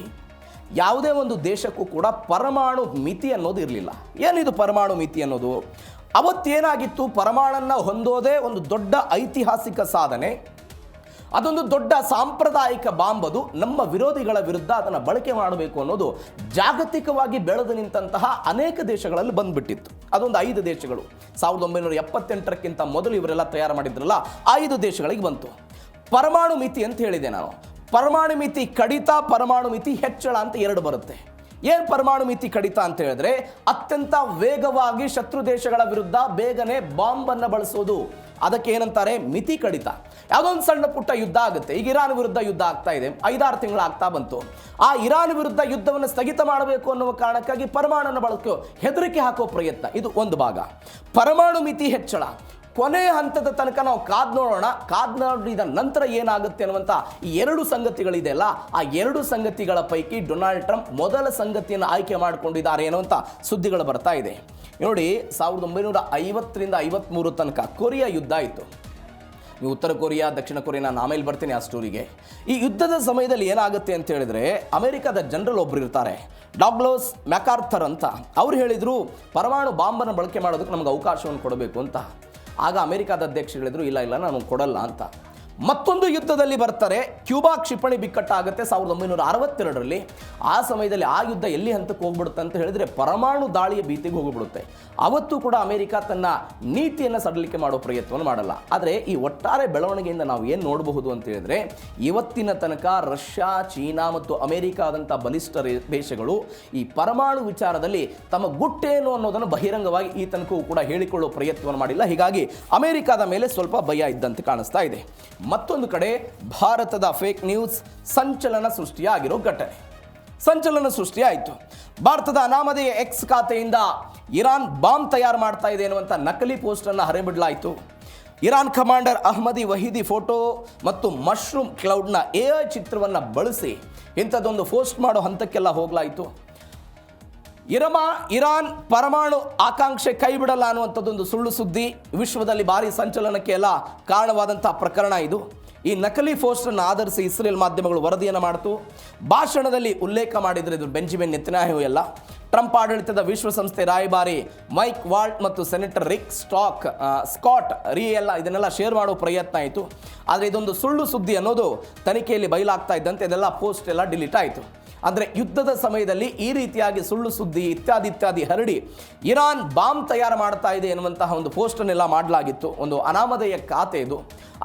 ಯಾವುದೇ ಒಂದು ದೇಶಕ್ಕೂ ಕೂಡ ಪರಮಾಣು ಮಿತಿ ಅನ್ನೋದು ಇರಲಿಲ್ಲ. ಏನಿದು ಪರಮಾಣು ಮಿತಿ ಅನ್ನೋದು? ಅವತ್ತೇನಾಗಿತ್ತು, ಪರಮಾಣನ್ನು ಹೊಂದೋದೇ ಒಂದು ದೊಡ್ಡ ಐತಿಹಾಸಿಕ ಸಾಧನೆ, ಅದೊಂದು ದೊಡ್ಡ ಸಾಂಪ್ರದಾಯಿಕ ಬಾಂಬ್. ಅದು ನಮ್ಮ ವಿರೋಧಿಗಳ ವಿರುದ್ಧ ಅದನ್ನು ಬಳಕೆ ಮಾಡಬೇಕು ಅನ್ನೋದು ಜಾಗತಿಕವಾಗಿ ಬೆಳೆದು ನಿಂತಹ ಅನೇಕ ದೇಶಗಳಲ್ಲಿ ಬಂದ್ಬಿಟ್ಟಿತ್ತು. ಅದೊಂದು 5 ದೇಶಗಳು 1978ಕ್ಕಿಂತ ಮೊದಲು ಇವರೆಲ್ಲ ತಯಾರು ಮಾಡಿದ್ರಲ್ಲ, 5 ದೇಶಗಳಿಗೆ ಬಂತು. ಪರಮಾಣು ಮಿತಿ ಅಂತ ಹೇಳಿದೆ ನಾನು. ಪರಮಾಣು ಮಿತಿ ಕಡಿತ, ಪರಮಾಣು ಮಿತಿ ಹೆಚ್ಚಳ ಅಂತ 2 ಬರುತ್ತೆ. ಏನು ಪರಮಾಣು ಮಿತಿ ಕಡಿತ ಅಂತ ಹೇಳಿದ್ರೆ, ಅತ್ಯಂತ ವೇಗವಾಗಿ ಶತ್ರು ದೇಶಗಳ ವಿರುದ್ಧ ಬೇಗನೆ ಬಾಂಬನ್ನು ಬಳಸೋದು. ಅದಕ್ಕೆ ಏನಂತಾರೆ? ಮಿತಿ ಕಡಿತ. ಯಾವುದೊಂದು ಸಣ್ಣ ಪುಟ್ಟ ಯುದ್ಧ ಆಗುತ್ತೆ. ಈಗ ಇರಾನ್ ವಿರುದ್ಧ ಯುದ್ಧ ಆಗ್ತಾ ಇದೆ, 5-6 ತಿಂಗಳು ಆಗ್ತಾ ಬಂತು. ಆ ಇರಾನ್ ವಿರುದ್ಧ ಯುದ್ಧವನ್ನು ಸ್ಥಗಿತ ಮಾಡಬೇಕು ಅನ್ನುವ ಕಾರಣಕ್ಕಾಗಿ ಪರಮಾಣುವನ್ನು ಬಳಸೋ ಹೆದರಿಕೆ ಹಾಕೋ ಪ್ರಯತ್ನ, ಇದು ಒಂದು ಭಾಗ. ಪರಮಾಣು ಮಿತಿ ಹೆಚ್ಚಳ ಕೊನೆಯ ಹಂತದ ತನಕ ನಾವು ಕಾದ್ ನೋಡೋಣ. ಕಾದ್ ನೋಡಿದ ನಂತರ ಏನಾಗುತ್ತೆ ಅನ್ನುವಂಥ ಈ 2 ಸಂಗತಿಗಳಿದೆಯಲ್ಲ, ಆ 2 ಸಂಗತಿಗಳ ಪೈಕಿ ಡೊನಾಲ್ಡ್ ಟ್ರಂಪ್ ಮೊದಲ ಸಂಗತಿಯನ್ನು ಆಯ್ಕೆ ಮಾಡಿಕೊಂಡಿದ್ದಾರೆ ಅನ್ನುವಂಥ ಸುದ್ದಿಗಳು ಬರ್ತಾ ಇದೆ. ನೋಡಿ, 1950ರಿಂದ 53 ತನಕ ಕೊರಿಯಾ ಯುದ್ಧ ಆಯಿತು. ನೀವು ಉತ್ತರ ಕೊರಿಯಾ, ದಕ್ಷಿಣ ಕೊರಿಯಾ, ನಾನು ಆಮೇಲೆ ಬರ್ತೀನಿ ಆ ಸ್ಟೋರಿಗೆ. ಈ ಯುದ್ಧದ ಸಮಯದಲ್ಲಿ ಏನಾಗುತ್ತೆ ಅಂತ ಹೇಳಿದ್ರೆ, ಅಮೆರಿಕದ ಜನರಲ್ ಒಬ್ಬರು ಇರ್ತಾರೆ, ಡಾಗ್ಲಸ್ ಮ್ಯಾಕಾರ್ಥರ್ ಅಂತ. ಅವ್ರು ಹೇಳಿದರು, ಪರಮಾಣು ಬಾಂಬನ್ನು ಬಳಕೆ ಮಾಡೋದಕ್ಕೆ ನಮಗೆ ಅವಕಾಶವನ್ನು ಕೊಡಬೇಕು ಅಂತ. ಆಗ ಅಮೆರಿಕದ ಅಧ್ಯಕ್ಷರು ಹೇಳಿದ್ರು, ಇಲ್ಲ ನಾನು ಕೊಡಲ್ಲ ಅಂತ. ಮತ್ತೊಂದು ಯುದ್ಧದಲ್ಲಿ ಬರ್ತಾರೆ, ಕ್ಯೂಬಾ ಕ್ಷಿಪಣಿ ಬಿಕ್ಕಟ್ಟಾಗುತ್ತೆ 1962ರಲ್ಲಿ. ಆ ಸಮಯದಲ್ಲಿ ಆ ಯುದ್ಧ ಎಲ್ಲಿ ಹಂತಕ್ಕೆ ಹೋಗ್ಬಿಡುತ್ತೆ ಅಂತ ಹೇಳಿದ್ರೆ, ಪರಮಾಣು ದಾಳಿಯ ಭೀತಿಗೆ ಹೋಗ್ಬಿಡುತ್ತೆ. ಅವತ್ತು ಕೂಡ ಅಮೆರಿಕ ತನ್ನ ನೀತಿಯನ್ನು ಸಡಲಿಕೆ ಮಾಡೋ ಪ್ರಯತ್ನವನ್ನು ಮಾಡಲ್ಲ. ಆದರೆ ಈ ಒಟ್ಟಾರೆ ಬೆಳವಣಿಗೆಯಿಂದ ನಾವು ಏನು ನೋಡಬಹುದು ಅಂತ ಹೇಳಿದ್ರೆ, ಇವತ್ತಿನ ತನಕ ರಷ್ಯಾ, ಚೀನಾ ಮತ್ತು ಅಮೆರಿಕಾದಂಥ ಬಲಿಷ್ಠ ದೇಶಗಳು ಈ ಪರಮಾಣು ವಿಚಾರದಲ್ಲಿ ತಮ್ಮ ಗುಟ್ಟೇನು ಅನ್ನೋದನ್ನು ಬಹಿರಂಗವಾಗಿ ಈ ತನಕವೂ ಕೂಡ ಹೇಳಿಕೊಳ್ಳೋ ಪ್ರಯತ್ನವನ್ನು ಮಾಡಿಲ್ಲ. ಹೀಗಾಗಿ ಅಮೆರಿಕದ ಮೇಲೆ ಸ್ವಲ್ಪ ಭಯ ಇದ್ದಂತೆ ಕಾಣಿಸ್ತಾ ಇದೆ. ಮತ್ತೊಂದು ಕಡೆ ಭಾರತದ ಫೇಕ್ ನ್ಯೂಸ್ ಸಂಚಲನ ಸೃಷ್ಟಿಯಾಗಿರೋ ಘಟನೆ, ಸಂಚಲನ ಸೃಷ್ಟಿಯಾಯಿತು. ಭಾರತದ ಅನಾಮಧೇಯ ಎಕ್ಸ್ ಖಾತೆಯಿಂದ ಇರಾನ್ ಬಾಂಬ್ ತಯಾರು ಮಾಡ್ತಾ ಇದೆ ಎನ್ನುವಂಥ ನಕಲಿ ಪೋಸ್ಟನ್ನು ಹರಿಬಿಡಲಾಯಿತು. ಇರಾನ್ ಕಮಾಂಡರ್ ಅಹ್ಮದಿ ವಹೀದಿ ಫೋಟೋ ಮತ್ತು ಮಶ್ರೂಮ್ ಕ್ಲೌಡ್ನ AI ಚಿತ್ರವನ್ನು ಬಳಸಿ ಇಂಥದ್ದೊಂದು ಪೋಸ್ಟ್ ಮಾಡೋ ಹಂತಕ್ಕೆಲ್ಲ ಹೋಗಲಾಯಿತು. ಇರಾನ್ ಪರಮಾಣು ಆಕಾಂಕ್ಷೆ ಕೈ ಬಿಡಲ್ಲ ಅನ್ನುವಂಥದ್ದೊಂದು ಸುಳ್ಳು ಸುದ್ದಿ ವಿಶ್ವದಲ್ಲಿ ಭಾರಿ ಸಂಚಲನಕ್ಕೆ ಎಲ್ಲ ಕಾರಣವಾದಂಥ ಪ್ರಕರಣ ಇದು. ಈ ನಕಲಿ ಪೋಸ್ಟನ್ನು ಆಧರಿಸಿ ಇಸ್ರೇಲ್ ಮಾಧ್ಯಮಗಳು ವರದಿಯನ್ನು ಮಾಡಿತು. ಭಾಷಣದಲ್ಲಿ ಉಲ್ಲೇಖ ಮಾಡಿದರೆ ಇದು ಬೆಂಜಮಿನ್ ನೆತನ್ಯಾಹು ಎಲ್ಲ. ಟ್ರಂಪ್ ಆಡಳಿತದ ವಿಶ್ವಸಂಸ್ಥೆ ರಾಯಭಾರಿ ಮೈಕ್ ವಾಲ್ಟ್ ಮತ್ತು ಸೆನೆಟರ್ ರಿಕ್ ಸ್ಕಾಟ್ ರೀ ಎಲ್ಲ ಇದನ್ನೆಲ್ಲ ಶೇರ್ ಮಾಡೋ ಪ್ರಯತ್ನ ಆಯಿತು. ಆದರೆ ಇದೊಂದು ಸುಳ್ಳು ಸುದ್ದಿ ಅನ್ನೋದು ತನಿಖೆಯಲ್ಲಿ ಬಯಲಾಗ್ತಾ ಇದ್ದಂತೆ ಇದೆಲ್ಲ ಪೋಸ್ಟ್ ಎಲ್ಲ ಡಿಲೀಟ್ ಆಯಿತು. ಅಂದರೆ ಯುದ್ಧದ ಸಮಯದಲ್ಲಿ ಈ ರೀತಿಯಾಗಿ ಸುಳ್ಳು ಸುದ್ದಿ ಇತ್ಯಾದಿ ಹರಡಿ ಇರಾನ್ ಬಾಂಬ್ ತಯಾರು ಮಾಡ್ತಾ ಇದೆ ಎನ್ನುವಂತಹ ಒಂದು ಪೋಸ್ಟನ್ನೆಲ್ಲ ಮಾಡಲಾಗಿತ್ತು. ಒಂದು ಅನಾಮಧೇಯ ಖಾತೆ ಇದು.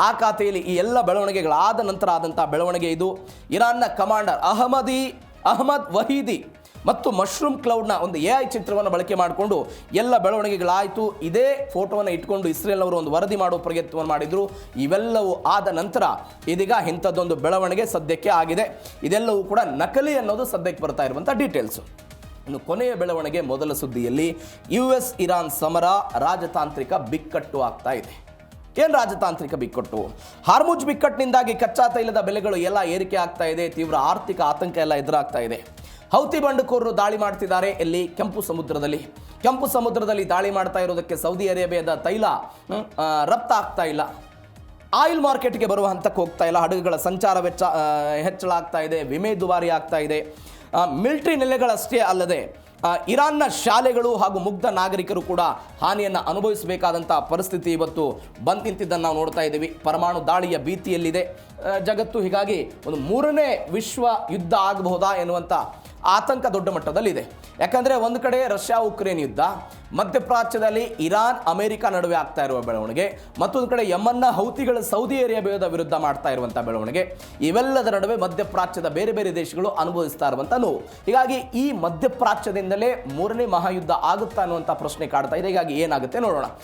ಆ ಖಾತೆಯಲ್ಲಿ ಈ ಎಲ್ಲ ಬೆಳವಣಿಗೆಗಳಾದ ನಂತರ ಆದಂಥ ಬೆಳವಣಿಗೆ ಇದು. ಇರಾನ್ನ ಕಮಾಂಡರ್ ಅಹ್ಮದ್ ವಹೀದಿ ಮತ್ತು ಮಶ್ರೂಮ್ ಕ್ಲೌಡ್ನ ಒಂದು AI ಚಿತ್ರವನ್ನು ಬಳಕೆ ಮಾಡಿಕೊಂಡು ಎಲ್ಲ ಬೆಳವಣಿಗೆಗಳಾಯಿತು. ಇದೇ ಫೋಟೋವನ್ನು ಇಟ್ಕೊಂಡು ಇಸ್ರೇಲ್ನವರು ಒಂದು ವರದಿ ಮಾಡೋ ಪ್ರಯತ್ನವನ್ನು ಮಾಡಿದರು. ಇವೆಲ್ಲವೂ ಆದ ನಂತರ ಇದೀಗ ಇಂಥದ್ದೊಂದು ಬೆಳವಣಿಗೆ ಸದ್ಯಕ್ಕೆ ಆಗಿದೆ. ಇದೆಲ್ಲವೂ ಕೂಡ ನಕಲಿ ಅನ್ನೋದು ಸದ್ಯಕ್ಕೆ ಬರ್ತಾ ಇರುವಂಥ ಡೀಟೇಲ್ಸು. ಇನ್ನು ಕೊನೆಯ ಬೆಳವಣಿಗೆ, ಮೊದಲ ಸುದ್ದಿಯಲ್ಲಿ US ಇರಾನ್ ಸಮರ ರಾಜತಾಂತ್ರಿಕ ಬಿಕ್ಕಟ್ಟು ಆಗ್ತಾ ಇದೆ. ಏನು ರಾಜತಾಂತ್ರಿಕ ಬಿಕ್ಕಟ್ಟು? ಹಾರ್ಮುಜ್ ಬಿಕ್ಕಟ್ಟಿನಿಂದಾಗಿ ಕಚ್ಚಾ ತೈಲದ ಬೆಲೆಗಳು ಎಲ್ಲ ಏರಿಕೆ ಆಗ್ತಾ ಇದೆ. ತೀವ್ರ ಆರ್ಥಿಕ ಆತಂಕ ಎಲ್ಲ ಎದುರಾಗ್ತಾ ಇದೆ. ಹೌತಿ ಬಂಡುಕೋರರು ದಾಳಿ ಮಾಡ್ತಿದ್ದಾರೆ. ಎಲ್ಲಿ? ಕೆಂಪು ಸಮುದ್ರದಲ್ಲಿ ದಾಳಿ ಮಾಡ್ತಾ ಇರೋದಕ್ಕೆ ಸೌದಿ ಅರೇಬಿಯಾದ ತೈಲ ರಫ್ತಾಗ್ತಾ ಇಲ್ಲ. ಆಯಿಲ್ ಮಾರ್ಕೆಟ್ಗೆ ಬರುವ ಹಂತಕ್ಕೆ ಹೋಗ್ತಾ ಇಲ್ಲ. ಹಡಗುಗಳ ಸಂಚಾರ ವೆಚ್ಚ ಹೆಚ್ಚಳ ಆಗ್ತಾ ಇದೆ. ವಿಮೆ ದುಬಾರಿ ಆಗ್ತಾ ಇದೆ. ಮಿಲಿಟರಿ ನೆಲೆಗಳಷ್ಟೇ ಅಲ್ಲದೆ ಇರಾನ್ನ ಶಾಲೆಗಳು ಹಾಗೂ ಮುಗ್ಧ ನಾಗರಿಕರು ಕೂಡ ಹಾನಿಯನ್ನು ಅನುಭವಿಸಬೇಕಾದಂಥ ಪರಿಸ್ಥಿತಿ ಇವತ್ತು ಬಂದು ನಿಂತಿದ್ದನ್ನು ನಾವು ನೋಡ್ತಾ ಇದ್ದೀವಿ. ಪರಮಾಣು ದಾಳಿಯ ಭೀತಿಯಲ್ಲಿದೆ ಜಗತ್ತು. ಹೀಗಾಗಿ ಒಂದು 3ನೇ ವಿಶ್ವ ಯುದ್ಧ ಆಗಬಹುದಾ ಎನ್ನುವಂಥ ಆತಂಕ ದೊಡ್ಡ ಮಟ್ಟದಲ್ಲಿದೆ. ಯಾಕಂದರೆ ಒಂದು ಕಡೆ ರಷ್ಯಾ ಉಕ್ರೇನ್ ಯುದ್ಧ, ಮಧ್ಯಪ್ರಾಚ್ಯದಲ್ಲಿ ಇರಾನ್ ಅಮೆರಿಕ ನಡುವೆ ಆಗ್ತಾ ಇರುವ ಬೆಳವಣಿಗೆ, ಮತ್ತೊಂದು ಕಡೆ ಯಮನ್ನ ಹೌತಿಗಳ ಸೌದಿ ಅರೇಬಿಯಾದ ವಿರುದ್ಧ ಮಾಡ್ತಾ ಇರುವಂಥ ಬೆಳವಣಿಗೆ, ಇವೆಲ್ಲದರ ನಡುವೆ ಮಧ್ಯಪ್ರಾಚ್ಯದ ಬೇರೆ ಬೇರೆ ದೇಶಗಳು ಅನುಭವಿಸ್ತಾ ಇರುವಂಥ ನೋವು. ಹೀಗಾಗಿ ಈ ಮಧ್ಯಪ್ರಾಚ್ಯದಿಂದಲೇ 3ನೇ ಮಹಾಯುದ್ಧ ಆಗುತ್ತಾ ಅನ್ನುವಂಥ ಪ್ರಶ್ನೆ ಕಾಡ್ತಾ ಇದೆ. ಹೀಗಾಗಿ ಏನಾಗುತ್ತೆ ನೋಡೋಣ.